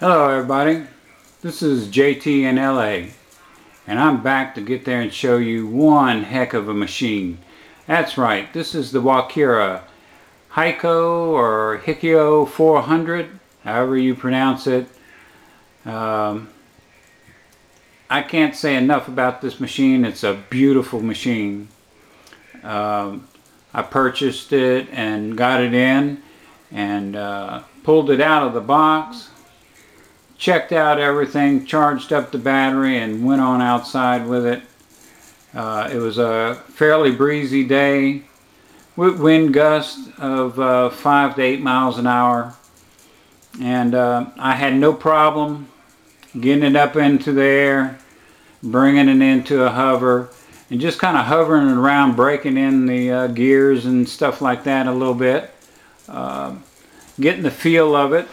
Hello everybody, this is JT in LA, and I'm back to get there and show you one heck of a machine. That's right, this is the Walkera HIKO or HIKO 400, however you pronounce it. I can't say enough about this machine. It's a beautiful machine. I purchased it and got it in and pulled it out of the box. Checked out everything, charged up the battery, and went on outside with it. It was a fairly breezy day with wind gusts of 5 to 8 miles an hour, and I had no problem getting it up into the air, bringing it into a hover, and just kind of hovering it around, breaking in the gears and stuff like that a little bit, getting the feel of it.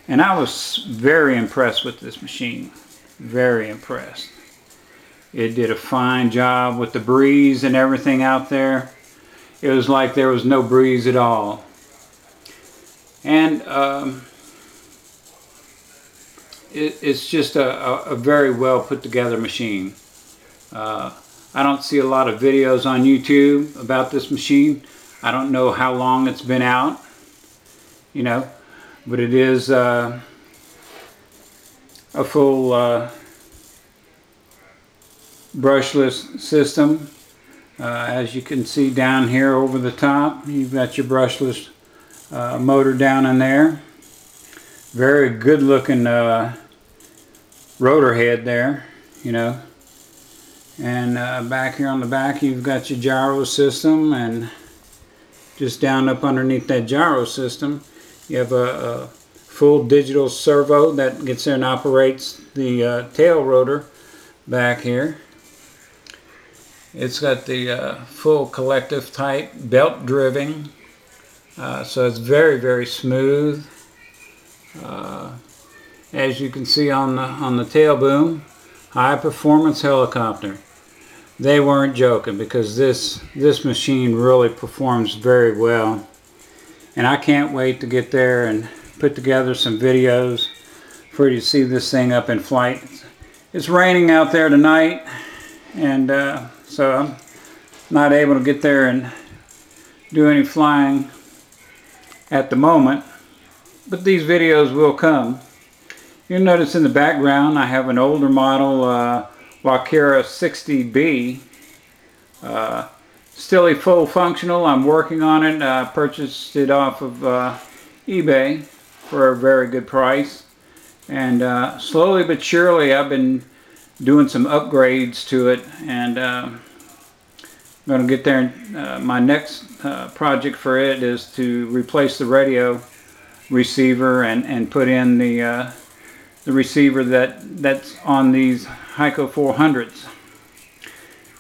And I was very impressed with this machine. Very impressed. It did a fine job with the breeze and everything out there. It was like there was no breeze at all. And it's just a very well put together machine. I don't see a lot of videos on YouTube about this machine. I don't know how long it's been out, you know. But it is a full brushless system. As you can see down here over the top, you've got your brushless motor down in there. Very good looking rotor head there, you know. And back here on the back you've got your gyro system, and just down up underneath that gyro system you have a full digital servo that gets there and operates the tail rotor back here. It's got the full collective type belt driving, so it's very, very smooth. As you can see on the tail boom, high performance helicopter. They weren't joking, because this machine really performs very well. And I can't wait to get there and put together some videos for you to see this thing up in flight. It's raining out there tonight, and so I'm not able to get there and do any flying at the moment. But these videos will come. You'll notice in the background I have an older model Walkera 60B. Still full functional. I'm working on it. I purchased it off of eBay for a very good price, and slowly but surely I've been doing some upgrades to it, and I'm going to get there. My next project for it is to replace the radio receiver and put in the receiver that's on these HIKO 400s.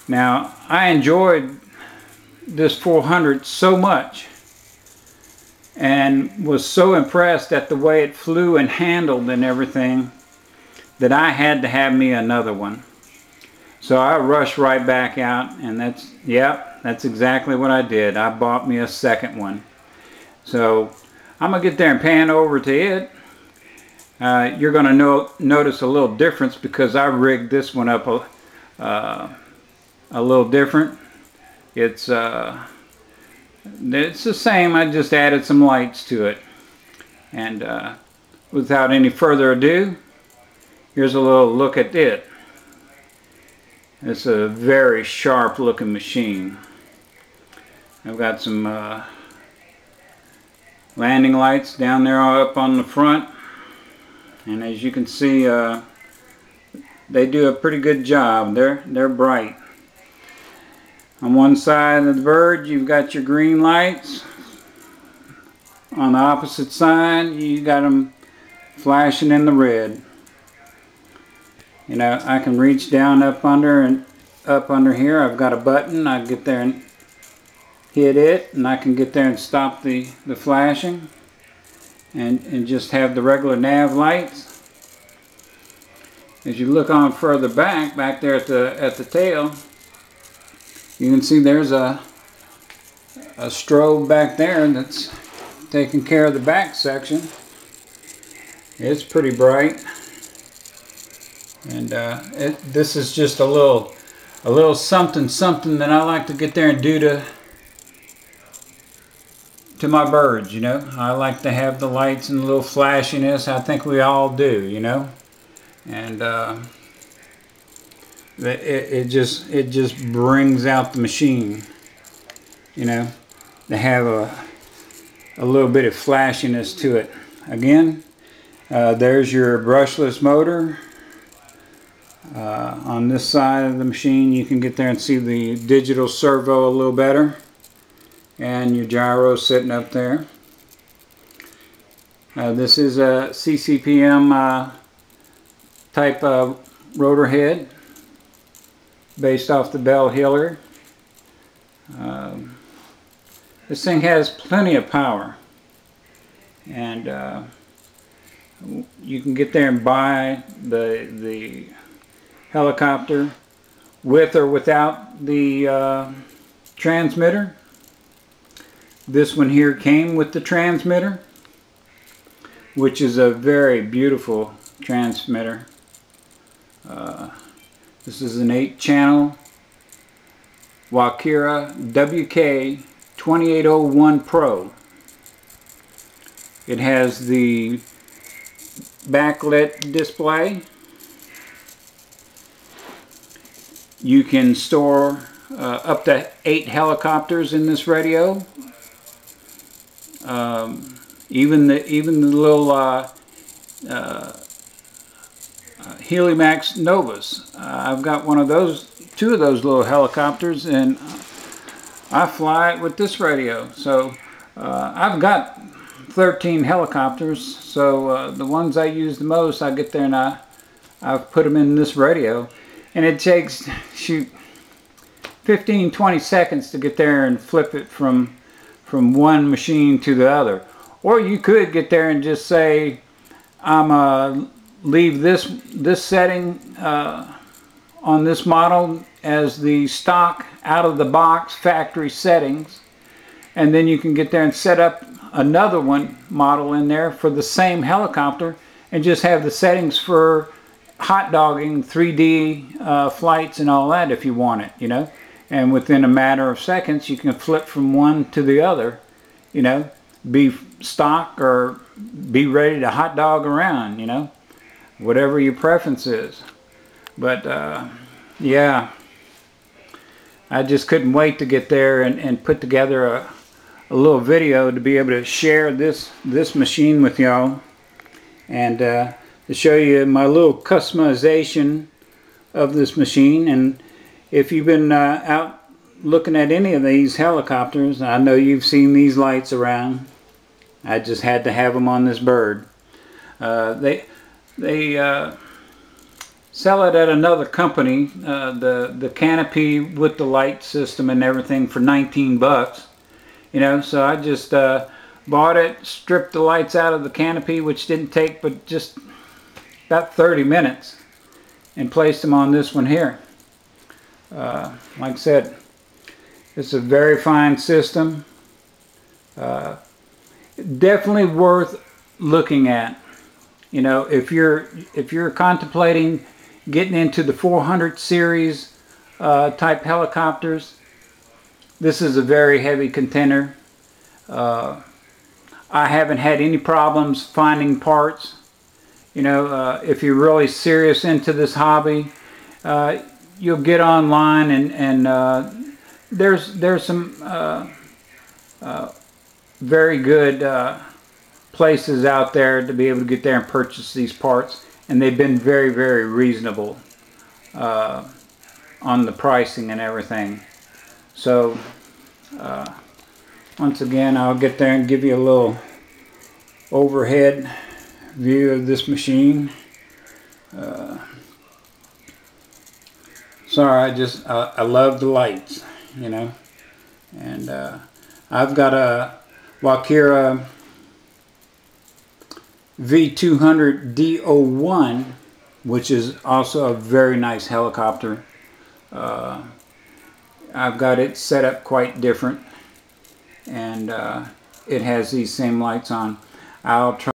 Now, I enjoyed this 400 so much and was so impressed at the way it flew and handled and everything that I had to have me another one. So I rushed right back out, and that's exactly what I did. I bought me a second one. So I'm gonna get there and pan over to it. You're gonna notice a little difference, because I rigged this one up a little different. It's the same, I just added some lights to it. And without any further ado, here's a little look at it. It's a very sharp looking machine. I've got some landing lights down there up on the front, and as you can see, they do a pretty good job. They're bright. On one side of the bird you've got your green lights. On the opposite side you got them flashing in the red. You know, I can reach down up under here. I've got a button. I get there and hit it, and I can get there and stop the flashing, and just have the regular nav lights. As you look on further back there at the tail, you can see there's a strobe back there that's taking care of the back section. It's pretty bright. And this is just a little something that I like to get there and do to my birds, you know. I like to have the lights and a little flashiness. I think we all do, you know. And it just brings out the machine, you know, to have a little bit of flashiness to it. Again, there's your brushless motor. On this side of the machine, you can get there and see the digital servo a little better, and your gyro sitting up there. This is a CCPM type of rotor head based off the Bell Hiller. This thing has plenty of power, and you can get there and buy the helicopter with or without the transmitter. This one here came with the transmitter, which is a very beautiful transmitter. This is an 8-channel Walkera WK2801 Pro. It has the backlit display. You can store up to 8 helicopters in this radio. Even the little Helimax Novas. I've got one of those, 2 of those little helicopters, and I fly it with this radio. So I've got 13 helicopters. So the ones I use the most, I get there and I've put them in this radio. And it takes, shoot, 15-20 seconds to get there and flip it from one machine to the other. Or you could get there and just say, I'm leave this setting on this model as the stock out of the box factory settings, and then you can get there and set up another model in there for the same helicopter and just have the settings for hot dogging 3D flights and all that if you want it, you know. And within a matter of seconds you can flip from one to the other, you know, be stock or be ready to hot dog around, you know, whatever your preference is. But yeah, I just couldn't wait to get there and put together a little video to be able to share this machine with y'all, and to show you my little customization of this machine. And if you've been out looking at any of these helicopters, I know you've seen these lights around. I just had to have them on this bird. They sell it at another company, the canopy with the light system and everything, for 19 bucks. You know, so I just bought it, stripped the lights out of the canopy, which didn't take but just about 30 minutes, and placed them on this one here. Like I said, it's a very fine system. Definitely worth looking at. You know, if you're contemplating getting into the 400 series type helicopters, this is a very heavy contender. I haven't had any problems finding parts. You know, if you're really serious into this hobby, you'll get online and there's some very good places out there to be able to get there and purchase these parts, and they've been very, very reasonable on the pricing and everything. So once again, I'll get there and give you a little overhead view of this machine. Sorry, I love the lights, you know. And I've got a Walkera V200D01, which is also a very nice helicopter. I've got it set up quite different, and it has these same lights on. I'll try